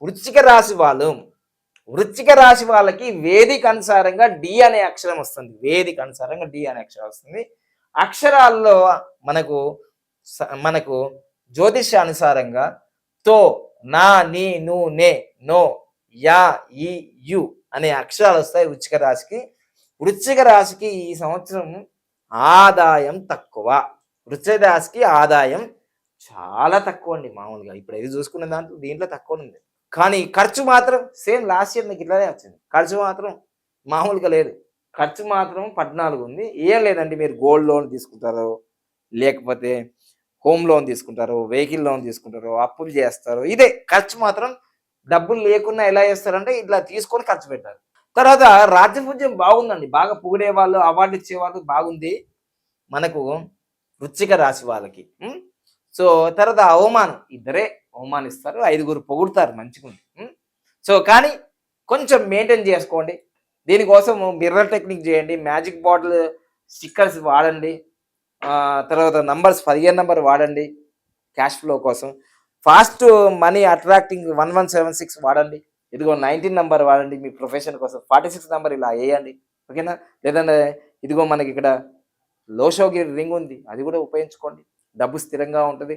వృశ్చిక రాశి వాళ్ళు, వృశ్చిక రాశి వాళ్ళకి వేదిక అనుసారంగా డి అనే అక్షరం వస్తుంది. వేదిక అనుసారంగా డి అనే అక్షరం వస్తుంది. అక్షరాల్లో మనకు మనకు జ్యోతిష్యానుసారంగా తో, నా, నీ, ను, నే, నో, యా, ఈ, యు అనే అక్షరాలు వస్తాయి వృశ్చిక రాశికి. వృశ్చిక రాశికి ఈ సంవత్సరం ఆదాయం తక్కువ. వృశ్చిక రాశికి ఆదాయం చాలా తక్కువ అండి. మామూలుగా ఇప్పుడు ఏది చూసుకునే దీంట్లో తక్కువ ఉంది. కానీ ఖర్చు మాత్రం సేమ్ లాస్ట్ ఇయర్ మీకు ఇట్లానే వచ్చింది. ఖర్చు మాత్రం మామూలుగా లేదు. ఖర్చు మాత్రం 14 ఉంది. ఏం లేదండి, మీరు గోల్డ్ లోన్ తీసుకుంటారు, లేకపోతే హోమ్ లోన్ తీసుకుంటారు, వెహికల్ లోన్ తీసుకుంటారు, అప్పులు చేస్తారు. ఇదే ఖర్చు మాత్రం డబ్బులు లేకున్నా ఎలా చేస్తారంటే ఇట్లా తీసుకొని ఖర్చు పెట్టారు. తర్వాత రాజ్యపూజ్యం బాగుందండి. బాగా పొగిడే వాళ్ళు, అవార్డు ఇచ్చేవాళ్ళు బాగుంది మనకు వృశ్చిక రాశి వాళ్ళకి. సో తర్వాత అవమానం, ఇద్దరే అవమానిస్తారు, 5గురు పొగుడుతారు మంచిగుంది. సో కానీ కొంచెం మెయింటైన్ చేసుకోండి. దీనికోసం మిర్రర్ టెక్నిక్ చేయండి, మ్యాజిక్ బాటిల్ స్టిక్కర్స్ వాడండి, తర్వాత నంబర్స్ 15 నంబర్ వాడండి క్యాష్ ఫ్లో కోసం. ఫాస్ట్ మనీ అట్రాక్టింగ్ 1176 వాడండి. ఇదిగో 19 నంబర్ వాడండి మీ ప్రొఫెషన్ కోసం. 46 నంబర్ ఇలా వేయండి, ఓకేనా? లేదంటే ఇదిగో మనకి ఇక్కడ లోషోగిరి రింగ్ ఉంది, అది కూడా ఉపయోగించుకోండి. డబ్బు స్థిరంగా ఉంటుంది.